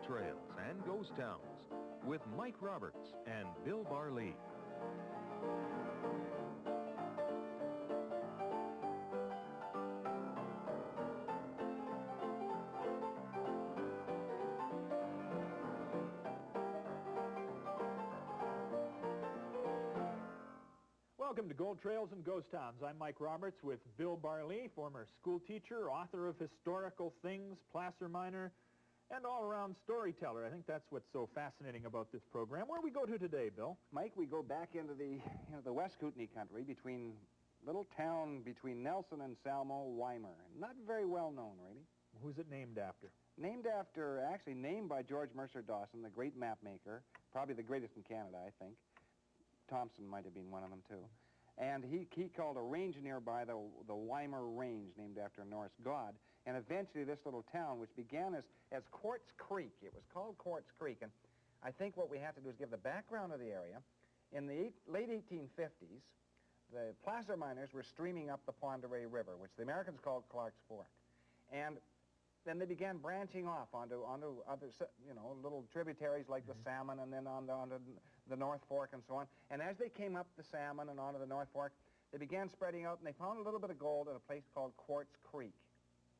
Trails and Ghost Towns with Mike Roberts and Bill Barlee. Welcome to Gold Trails and Ghost Towns. I'm Mike Roberts with Bill Barlee, former school teacher, author of historical things, placer miner, and all-around storyteller. I think that's what's so fascinating about this program. Where we go to today, Bill? Mike, we go back into the West Kootenai country, little town between Nelson and Salmo, Weimar. Not very well known, really. Who's it named after? Actually named by George Mercer Dawson, the great map maker, probably the greatest in Canada, I think. Thompson might have been one of them, too. And he called a range nearby the Weimar Range, named after a Norse god. And eventually this little town, which began as Quartz Creek, it was called Quartz Creek. And I think what we have to do is give the background of the area. In the late 1850s, the placer miners were streaming up the Pend Oreille River, which the Americans called Clark's Fork. And then they began branching off onto other, little tributaries like the Salmon, and then onto the North Fork and so on. And as they came up the Salmon and onto the North Fork, they began spreading out, and they found a little bit of gold at a place called Quartz Creek.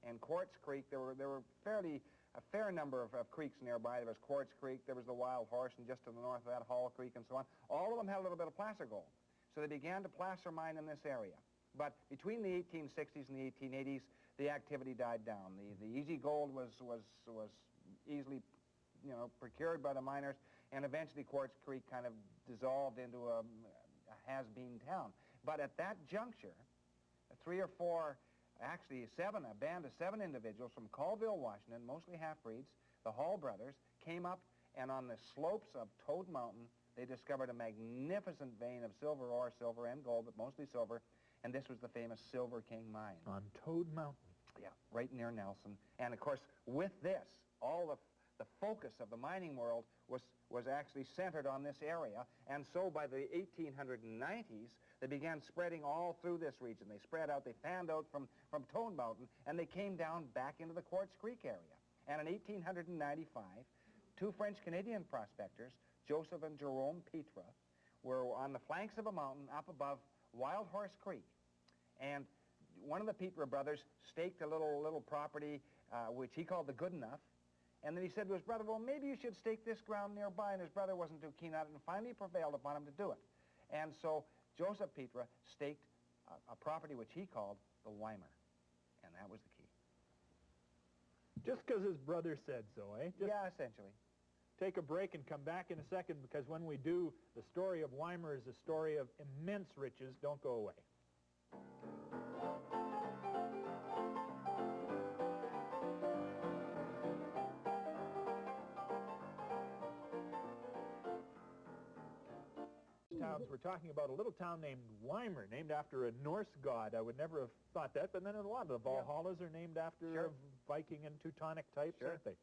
And Quartz Creek, there were a fair number of creeks nearby. There was Quartz Creek, there was the Wild Horse, and just to the north of that, Hall Creek, and so on. All of them had a little bit of placer gold. So they began to placer mine in this area. But between the 1860s and the 1880s, the activity died down. The easy gold was easily, procured by the miners, and eventually Quartz Creek kind of dissolved into a has-been town. But at that juncture, a band of seven individuals from Colville, Washington, mostly half-breeds, the Hall brothers, came up, and on the slopes of Toad Mountain, they discovered a magnificent vein of silver ore, silver and gold, but mostly silver. And this was the famous Silver King mine. On Toad Mountain. Yeah, right near Nelson. And of course, with this, all the focus of the mining world was actually centered on this area. And so by the 1890s, they began spreading all through this region. They spread out, they fanned out from Toad Mountain, and they came down back into the Quartz Creek area. And in 1895, two French-Canadian prospectors, Joseph and Jerome Petre, were on the flanks of a mountain up above Wild Horse Creek. And one of the Petre brothers staked a little property, which he called the Good Enough. And then he said to his brother, well, maybe you should stake this ground nearby. And his brother wasn't too keen on it, and finally prevailed upon him to do it. And so Joseph Petre staked a property which he called the Ymir. And that was the key. Just because his brother said so, eh? Yeah, essentially. Take a break and come back in a second, because when we do, the story of Weimar is a story of immense riches. Don't go away. We're talking about a little town named Weimar, named after a Norse god. I would never have thought that, but then a lot of the Valhallas are named after Viking and Teutonic types, aren't they?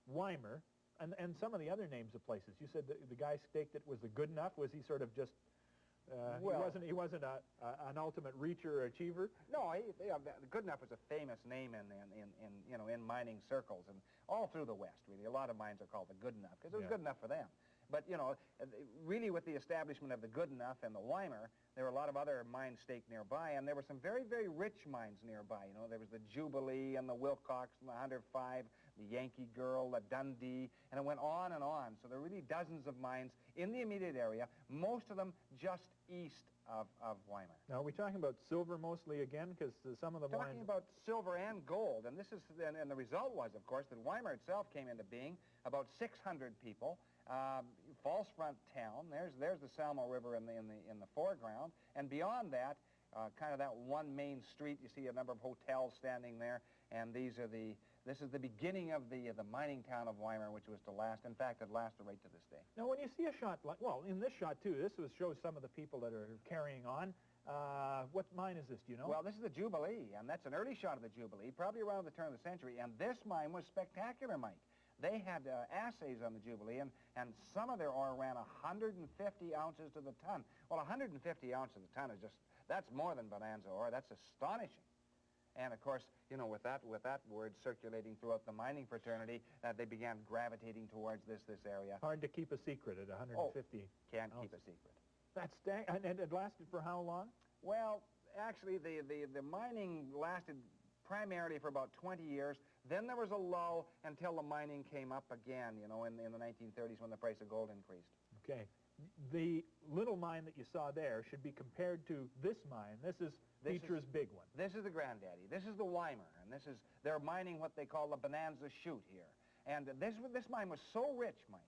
Weimar, and some of the other names of places. You said the guy staked it was the Good Enough. Was he sort of just... he wasn't an ultimate reacher or achiever? No, Good Enough was a famous name in mining circles and all through the West, really. A lot of mines are called the Good Enough because it was good enough for them. But, really with the establishment of the Good Enough and the Weimar, there were a lot of other mines staked nearby, and there were some very, very rich mines nearby. There was the Jubilee and the Wilcox and the 105, the Yankee Girl, the Dundee, and it went on and on. So there were really dozens of mines in the immediate area, most of them just east of Weimar. Now, are we talking about silver mostly again? Because some of the mines... Talking about silver and gold, and and the result was, of course, that Weimar itself came into being, about 600 people, false front town. There's the Salmo River in the foreground, and beyond that, kind of that one main street. You see a number of hotels standing there, and this is the beginning of the mining town of Weimar, which was to last. In fact, it lasted right to this day. Now, when you see a shot like, well, in this shot too, this shows some of the people that are carrying on. What mine is this? Do you know? Well, this is the Jubilee, and that's an early shot of the Jubilee, probably around the turn of the century. And this mine was spectacular, Mike. They had assays on the Jubilee, and some of their ore ran 150 ounces to the ton. Well, 150 ounces to the ton is that's more than bonanza ore. That's astonishing. And of course, you know, with that word circulating throughout the mining fraternity, they began gravitating towards this area. Hard to keep a secret at 150. Can't ounces. keep a secret. That's and it lasted for how long? Well, actually, the mining lasted primarily for about 20 years. Then there was a lull until the mining came up again, you know, in the 1930s when the price of gold increased. Okay. The little mine that you saw there should be compared to this mine. This is Beecher's big one. This is the granddaddy. This is the Weimar, and they're mining what they call the Bonanza Chute here. And this mine was so rich, Mike,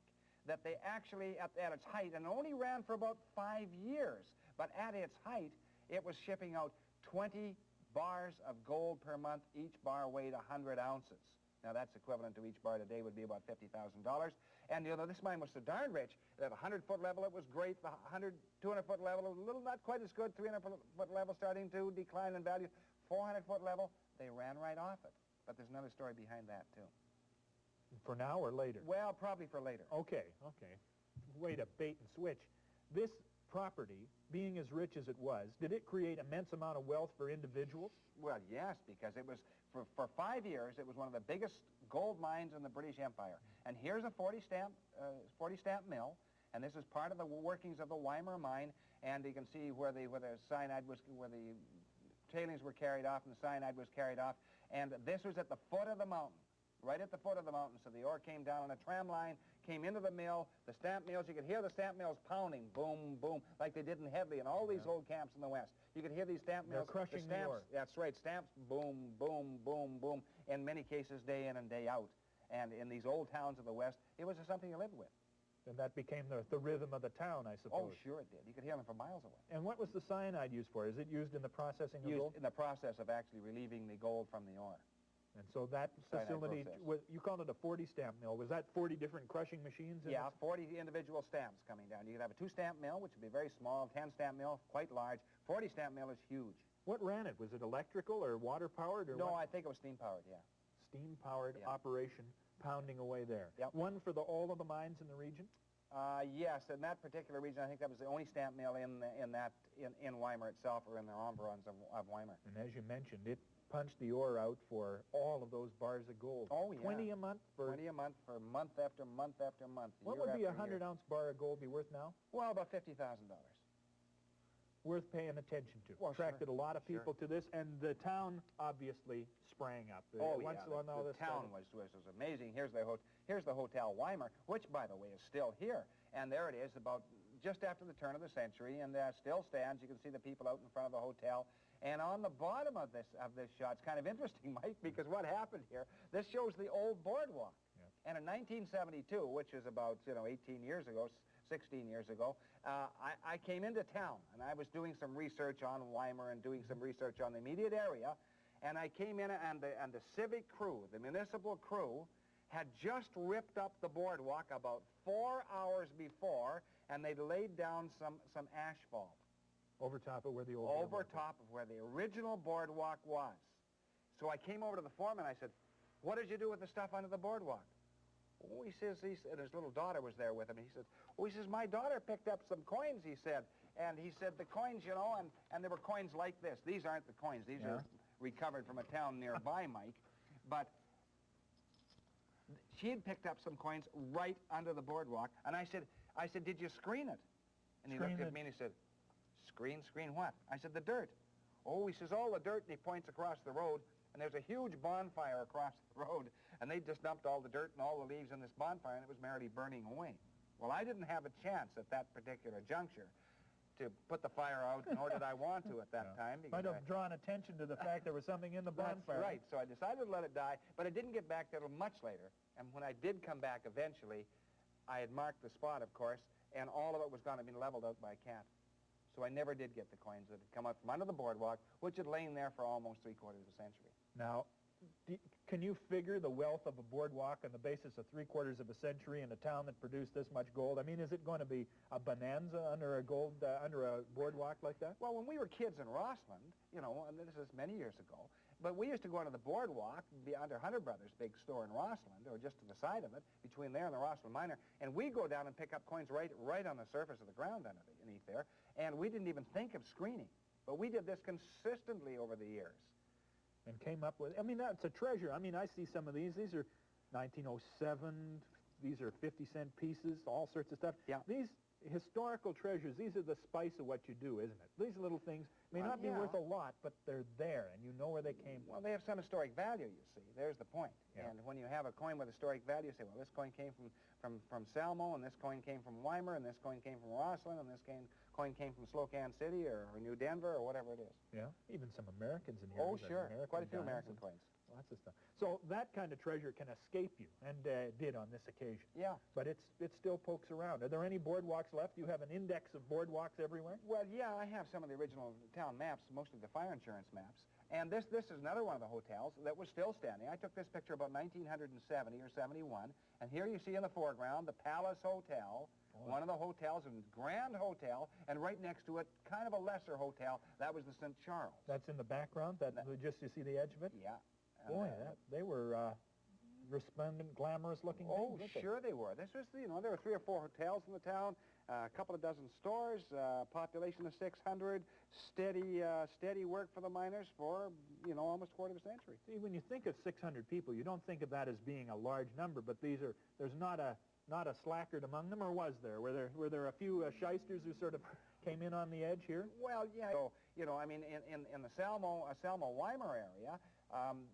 that they actually, at its height, and only ran for about 5 years, but at its height, it was shipping out 20 bars of gold per month. Each bar weighed 100 ounces. Now, that's equivalent to each bar today would be about $50,000. And, you know, this mine was so darn rich that 100-foot level, it was great. The 200-foot level, a little not quite as good. 300-foot level starting to decline in value. 400-foot level, they ran right off it. But there's another story behind that, too. For now or later? Well, probably for later. Okay. Way to bait and switch. This property, being as rich as it was, did it create immense amount of wealth for individuals? Well, yes, because it was, for 5 years, it was one of the biggest gold mines in the British Empire. And here's a 40-stamp mill, and this is part of the workings of the Weimar mine, and you can see where the tailings were carried off and the cyanide was carried off, and this was at the foot of the mountain. Right at the foot of the mountain, so the ore came down on a tram line, came into the mill, the stamp mills, you could hear the stamp mills pounding, boom, boom, like they did in Headley and all these old camps in the West. You could hear these stamp mills. They're crushing the stamps, the ore. That's right, stamps, boom, boom, boom, boom, in many cases day in and day out. And in these old towns of the West, it was something you lived with. And that became the rhythm of the town, I suppose. Oh, sure it did. You could hear them from miles away. And what was the cyanide used for? Is it used in the processing of gold? In the process of actually relieving the gold from the ore. And so that facility, you called it a 40-stamp mill. Was that 40 different crushing machines? Yeah, 40 individual stamps coming down. You could have a 2-stamp mill, which would be very small, 10-stamp mill, quite large. 40-stamp mill is huge. What ran it? Was it electrical or water-powered? No, I think it was steam-powered, yeah. Steam-powered operation, pounding away there. Yep. One for all of the mines in the region? Yes, in that particular region, I think that was the only stamp mill in Weimar itself, or in the environs of Weimar. And as you mentioned, it punched the ore out for all of those bars of gold. Oh, yeah. 20 a month? 20 a month for month after month after month. What would be a 100-ounce bar of gold be worth now? Well, about $50,000. Worth paying attention to. Well, attracted a lot of people to this, and the town obviously sprang up. The town was amazing. Here's the Hotel Weimar, which, by the way, is still here. And there it is, about just after the turn of the century, and still stands. You can see the people out in front of the hotel. And on the bottom of this shot, it's kind of interesting, Mike, because what happened here, this shows the old boardwalk. Yeah. And in 1972, which is about, 18 years ago, 16 years ago, I came into town, and I was doing some research on Weimar and doing some research on the immediate area, and I came in, and the civic crew, the municipal crew, had just ripped up the boardwalk about 4 hours before, and they'd laid down some asphalt. Over top of where the old Over top of where the original boardwalk was. So I came over to the foreman, I said, what did you do with the stuff under the boardwalk? Oh, he says, and his little daughter was there with him. He said, my daughter picked up some coins, he said. And he said, the coins, and there were coins like this. These aren't the coins. These are recovered from a town nearby, Mike. But she had picked up some coins right under the boardwalk. And I said, did you screen it? And he looked at me and he said, Screen what? I said, the dirt. Oh, he says, all the dirt, and he points across the road, and there's a huge bonfire across the road, and they just dumped all the dirt and all the leaves in this bonfire, and it was merrily burning away. Well, I didn't have a chance at that particular juncture to put the fire out, nor did I want to at that time. Might have drawn attention to the fact there was something in the bonfire. That's right. So I decided to let it die, but I didn't get back there till much later, and when I did come back eventually, I had marked the spot, of course, and all of it was going to be leveled out by a cat. So I never did get the coins that had come out from under the boardwalk, which had lain there for almost 3/4 of a century. Now, can you figure the wealth of a boardwalk on the basis of 3/4 of a century in a town that produced this much gold? I mean, is it going to be a bonanza under a boardwalk like that? Well, when we were kids in Rossland, and this is many years ago, but we used to go onto the boardwalk under Hunter Brothers' big store in Rossland, or just to the side of it, between there and the Rossland Miner, and we'd go down and pick up coins right on the surface of the ground underneath there, and we didn't even think of screening. But we did this consistently over the years. and came up with, I mean, that's a treasure. I mean, I see some of these. These are 1907. These are 50-cent pieces, all sorts of stuff. Yeah. These historical treasures, these are the spice of what you do, isn't it? These little things may not be worth a lot, but they're there, and you know where they came from. Well, they have some historic value, you see. There's the point. Yeah. And when you have a coin with historic value, you say, well, this coin came from Salmo, and this coin came from Weimar, and this coin came from Roslyn, and this coin came from Slocan City or New Denver or whatever it is. Yeah, even some Americans in here. Oh, sure. Quite a few American coins. Lots of stuff. So that kind of treasure can escape you, and did on this occasion. Yeah. But it still pokes around. Are there any boardwalks left? You have an index of boardwalks everywhere? Well, yeah, I have some of the original town maps, most of the fire insurance maps. And this is another one of the hotels that was still standing. I took this picture about 1970 or 71, and here you see in the foreground the Palace Hotel, one of the hotels, a grand hotel, and right next to it, kind of a lesser hotel, that was the St. Charles. That's in the background? Just you see the edge of it? Yeah. Boy, they were resplendent, glamorous-looking Oh, things, weren't they? sure they were. This was, there were 3 or 4 hotels in the town, a couple of dozen stores, population of 600, steady work for the miners for, almost a quarter of a century. See, when you think of 600 people, you don't think of that as being a large number, but there's not a slackard among them, or was there? Were there a few shysters who sort of came in on the edge here? Well, yeah. So, I mean, in the Salmo Weimar area,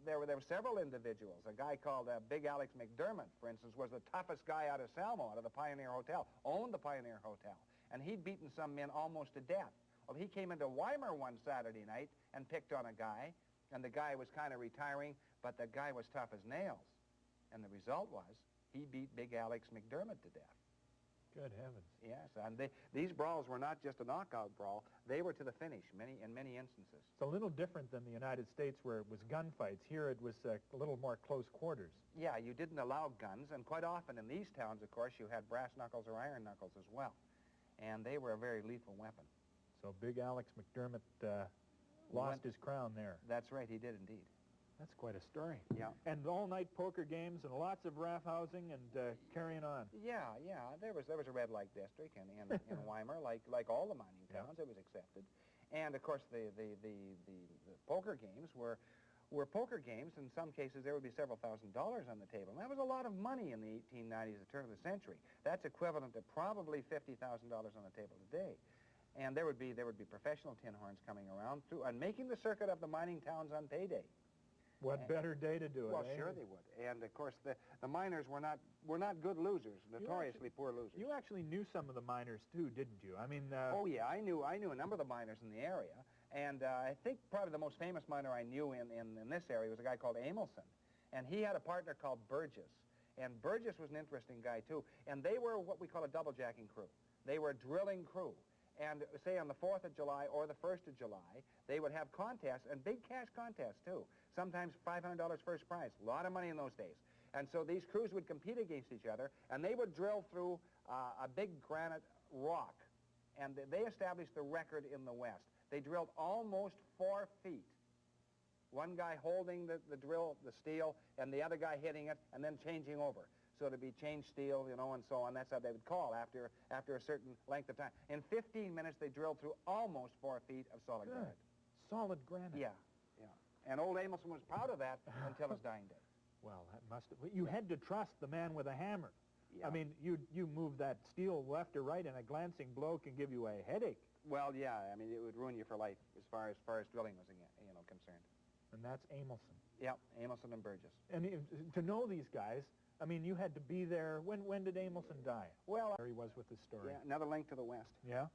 there were several individuals. A guy called Big Alex McDermott, for instance, was the toughest guy out of Salmo, out of the Pioneer Hotel, owned the Pioneer Hotel, and he'd beaten some men almost to death. Well, he came into Weimar one Saturday night and picked on a guy, and the guy was kind of retiring, but the guy was tough as nails. And the result was he beat Big Alex McDermott to death. Good heavens. Yes, and these brawls were not just a knockout brawl. They were to the finish in many instances. It's a little different than the United States where it was gunfights. Here it was a little more close quarters. Yeah, you didn't allow guns, and quite often in these towns, of course, you had brass knuckles or iron knuckles as well. And they were a very lethal weapon. So Big Alex McDermott lost his crown there. That's right, he did indeed. That's quite a story. Yeah. And all-night poker games and lots of raff housing and carrying on. Yeah. There was a red light district in Weimar, like all the mining towns. It was accepted, and of course the poker games were poker games. In some cases, there would be several $1,000s on the table, and that was a lot of money in the 1890s, the turn of the century. That's equivalent to probably $50,000 on the table today. And there would be professional tin horns coming around too, and making the circuit of the mining towns on payday. What better day to do it, Well, eh? sure they would. And, of course, the miners were not good losers, notoriously poor losers. You actually knew some of the miners, too, didn't you? I mean... Oh, yeah, I knew a number of the miners in the area. And I think probably the most famous miner I knew in this area was a guy called Amilson. And he had a partner called Burgess. And Burgess was an interesting guy, too. And they were what we call a double-jacking crew. They were a drilling crew. And say on the 4th of July or the 1st of July, they would have contests, and big cash contests, too. Sometimes $500 first prize. A lot of money in those days. And so these crews would compete against each other, and they would drill through a big granite rock. And they established the record in the West. They drilled almost 4 feet. One guy holding the drill, the steel, and the other guy hitting it, and then changing over. So to be changed steel, and so on. That's how they would call after a certain length of time. In 15 minutes, they drilled through almost 4 feet of solid granite. Solid granite. Yeah. And old Amilson was proud of that until his dying day. Well, that must have... You had to trust the man with a hammer. Yeah. I mean, you move that steel left or right, and a glancing blow can give you a headache. Well, yeah. I mean, it would ruin you for life as far as drilling was concerned. And that's Amilson. Yeah, Amilson and Burgess. And to know these guys... I mean, you had to be there. When did Amilson die? Well, there he was with this story. Yeah, another link to the West. Yeah.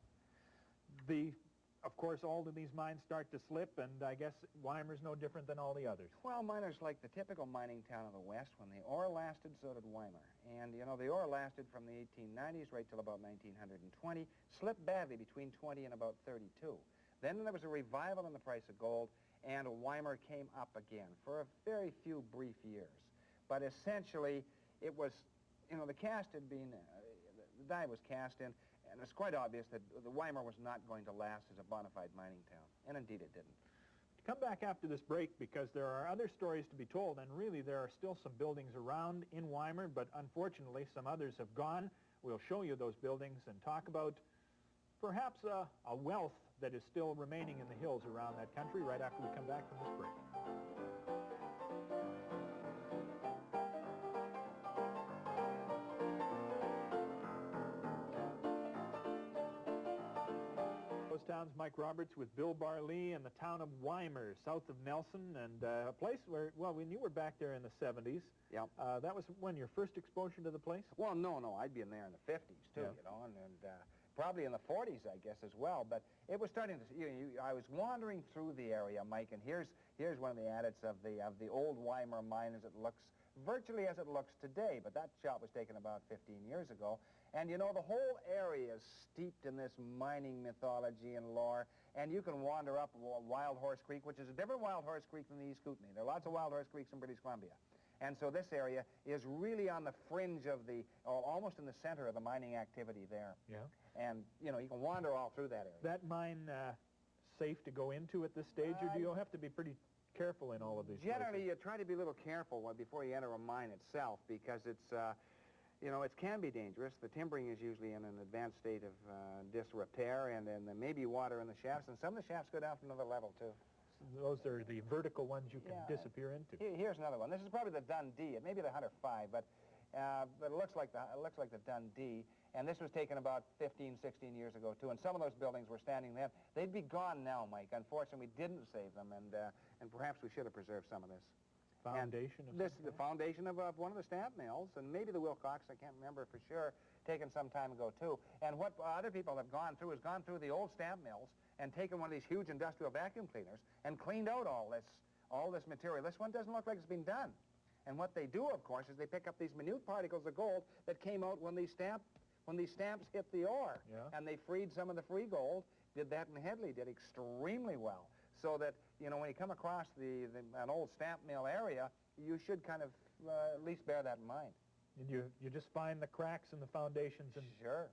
Of course, all of these mines start to slip, and I guess Weimar's no different than all the others. Well, miners like the typical mining town of the West. When the ore lasted, so did Weimar. And, the ore lasted from the 1890s right till about 1920, slipped badly between 20 and about 32. Then there was a revival in the price of gold, and Weimar came up again for a very few brief years. But essentially, it was, the cast had been, the die was cast in, and it's quite obvious that the Weimar was not going to last as a bona fide mining town. And indeed it didn't. Come back after this break, because there are other stories to be told, and really there are still some buildings around in Weimar, but unfortunately some others have gone. We'll show you those buildings and talk about perhaps a wealth that is still remaining in the hills around that country right after we come back from this break. Towns, Mike Roberts with Bill Barlee in the town of Weimar, south of Nelson, and a place where, well, when you were back there in the 70s, Yep. That was when your first exposure to the place? Well, no, I'd been there in the 50s, too, Yeah. you know, and probably in the 40s, I guess, as well. But it was starting to, I was wandering through the area, Mike, and here's one of the adits of the old Weimar mine as it looks, virtually as it looks today. But that shot was taken about 15 years ago. And, you know, the whole area is steeped in this mining mythology and lore. And you can wander up Wild Horse Creek, which is a different Wild Horse Creek than the East Kootenai. There are lots of Wild Horse Creeks in British Columbia. And so this area is really on the fringe of almost in the center of the mining activity there. Yeah. And, you know, you can wander all through that area. That mine safe to go into at this stage, or do you have to be pretty careful in all of these Generally, places? you try to be a little careful before you enter a mine itself, because it's, you know, it can be dangerous. The timbering is usually in an advanced state of disrepair, and then there may be water in the shafts, and some of the shafts go down from another level, too. Those are the vertical ones you can Yeah. disappear into. Here's another one. This is probably the Dundee. It may be the Hunter 5, but it looks like the Dundee. And this was taken about 15, 16 years ago, too. And some of those buildings were standing there. They'd be gone now, Mike. Unfortunately, we didn't save them, and perhaps we should have preserved some of this. Foundation of This some is the kind? foundation of one of the stamp mills, and maybe the Wilcox, I can't remember for sure, taken some time ago, too. And what other people have gone through is gone through the old stamp mills and taken one of these huge industrial vacuum cleaners and cleaned out all this material. This one doesn't look like it's been done. And what they do, of course, is they pick up these minute particles of gold that came out when these stamps hit the ore. Yeah. And they freed some of the free gold. Did that in Headley, did extremely well. So that, you know, when you come across an old stamp mill area, you should kind of at least bear that in mind. And you just find the cracks in the foundations and Sure.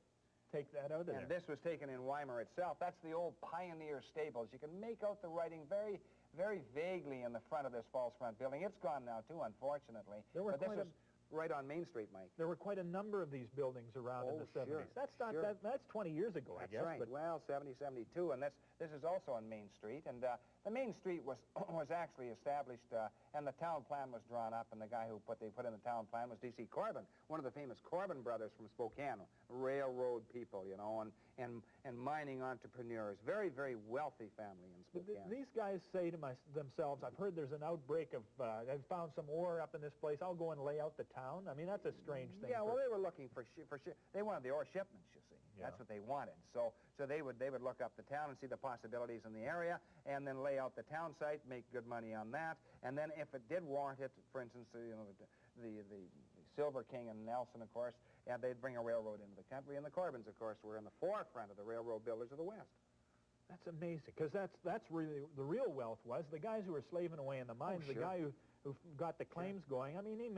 take that out of there. And this was taken in Weimar itself. That's the old Pioneer Stables. You can make out the writing very, very vaguely in the front of this false front building. It's gone now, too, unfortunately. There were But this quite was right on Main Street, Mike. There were quite a number of these buildings around in the 70s. That's not that's 20 years ago, I guess. Right. But Well, 70, 72, and this is also on Main Street. And the Main Street was actually established, and the town plan was drawn up, and the guy who they put in the town plan was D.C. Corbin, one of the famous Corbin brothers from Spokane, railroad people, you know, and mining entrepreneurs. Very, very wealthy family in Spokane. these guys say to themselves, I've heard there's an outbreak of, I've found some ore up in this place, I'll go and lay out the town. I mean, that's a strange thing. Yeah, well, they were looking for they wanted the ore shipments, you see. Yeah. That's what they wanted. So they would look up the town and see the possibilities in the area, and then lay out the town site, make good money on that, and then if it did warrant it, for instance, you know, the Silver King and Nelson, of course, and they'd bring a railroad into the country, and the Corbins, of course, were in the forefront of the railroad builders of the West. That's amazing, because that's really the real wealth was. The guys who were slaving away in the mines, sure. the guy who got the claims going, I mean, he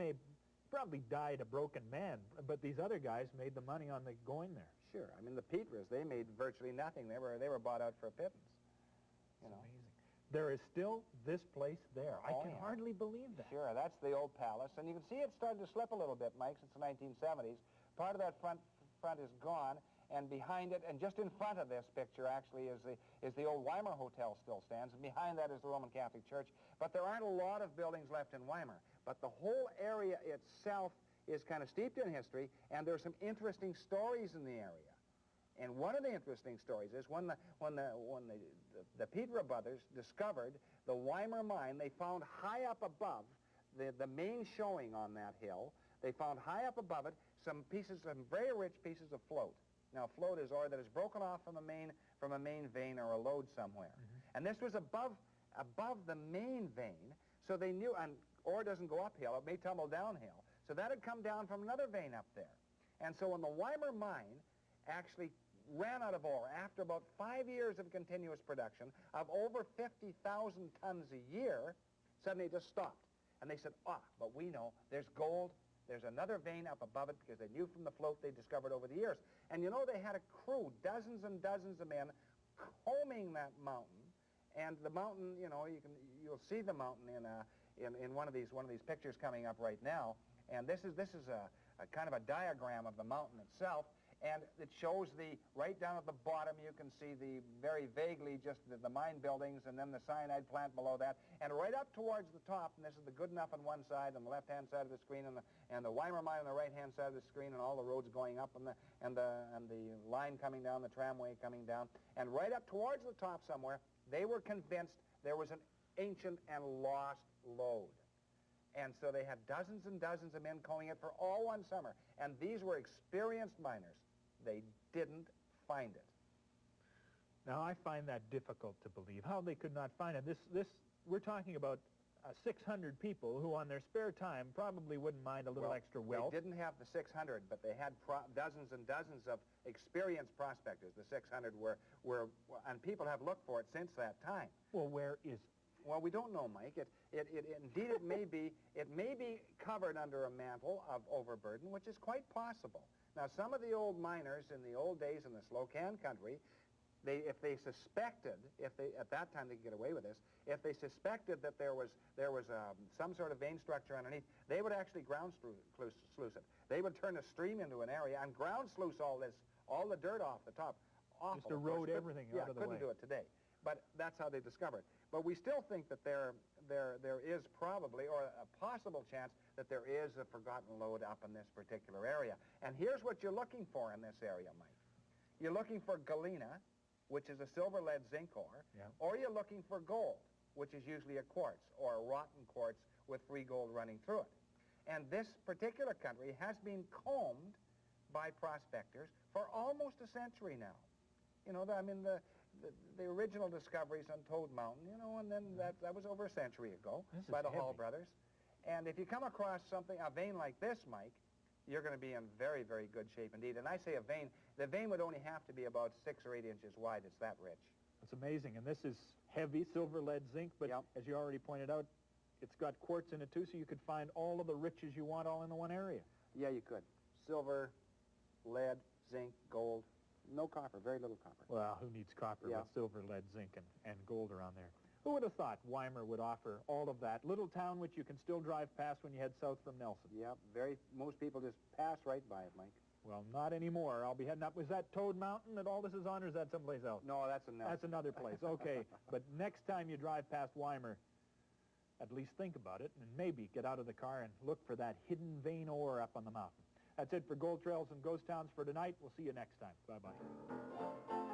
probably died a broken man, but these other guys made the money on the going there. Sure. I mean, the Petras, they made virtually nothing. They were bought out for a pittance. You know. Amazing. There is still this place there. I can Yeah. hardly believe that. Sure, that's the old palace, and you can see it's started to slip a little bit, Mike, since the 1970s. Part of that front is gone, and behind it, and just in front of this picture, actually, is the old Weimar Hotel still stands, and behind that is the Roman Catholic Church. But there aren't a lot of buildings left in Weimar. But the whole area itself is kind of steeped in history, and there's some interesting stories in the area. And one of the interesting stories is when the Petra brothers discovered the Weimar mine, they found high up above the main showing on that hill, they found high up above it some very rich pieces of float. Now, float is ore that is broken off from a main vein or a lode somewhere. Mm-hmm. And this was above the main vein, so they knew, and ore doesn't go uphill, it may tumble downhill. So that had come down from another vein up there. And so when the Weimar mine actually ran out of ore after about 5 years of continuous production of over 50,000 tons a year, suddenly it just stopped. And they said, but we know there's gold, there's another vein up above it, because they knew from the float they discovered over the years. And you know, they had a crew, dozens and dozens of men, combing that mountain. And the mountain, you know, you'll see the mountain in one of these pictures coming up right now. And this is a kind of a diagram of the mountain itself. And it shows right down at the bottom, you can see very vaguely just the mine buildings and then the cyanide plant below that. And right up towards the top, and this is the good enough on one side, on the left-hand side of the screen, and the Weimar mine on the right-hand side of the screen, and all the roads going up, and the line coming down, the tramway coming down. And right up towards the top somewhere, they were convinced there was an ancient and lost lode. And so they had dozens and dozens of men combing it for all one summer. And these were experienced miners. They didn't find it. Now, I find that difficult to believe, how they could not find it. We're talking about 600 people who, on their spare time, probably wouldn't mind a little extra wealth. They didn't have the 600, but they had dozens and dozens of experienced prospectors. The 600 and people have looked for it since that time. Well, where is it? Well, we don't know, Mike. Indeed, it may be covered under a mantle of overburden, which is quite possible. Now, some of the old miners in the old days in the Slocan country, if they suspected, at that time they could get away with this, if they suspected that there was some sort of vein structure underneath, they would actually ground sluice it. They would turn a stream into an area and ground sluice all the dirt off the top. Awful, just erode everything out of the way. Yeah, couldn't do it today. But that's how they discovered. But we still think that there is probably, or a possible chance, that there is a forgotten lode up in this particular area. And here's what you're looking for in this area, Mike. You're looking for galena, which is a silver lead zinc ore, or you're looking for gold, which is usually a quartz, or a rotten quartz with free gold running through it. And this particular country has been combed by prospectors for almost a century now. You know, I mean, the original discoveries on Toad Mountain, you know, and then that was over a century ago by the Hall brothers. And if you come across a vein like this, Mike, you're going to be in very, very good shape indeed. And I say a vein, the vein would only have to be about 6 or 8 inches wide. It's that rich. It's amazing. And this is heavy silver, lead, zinc, but as you already pointed out, it's got quartz in it too, so you could find all of the riches you want all in the one area. Yeah, you could. Silver, lead, zinc, gold. No copper, very little copper. Well, who needs copper with silver, lead, zinc, and gold around there? Who would have thought Weimar would offer all of that? Little town which you can still drive past when you head south from Nelson. Yeah, most people just pass right by it, Mike. Well, not anymore. I'll be heading up. Was that Toad Mountain that all this is on, or is that someplace else? No, that's another. That's another place. Okay, but next time you drive past Weimar, at least think about it, and maybe get out of the car and look for that hidden vein ore up on the mountain. That's it for Gold Trails and Ghost Towns for tonight. We'll see you next time. Bye-bye.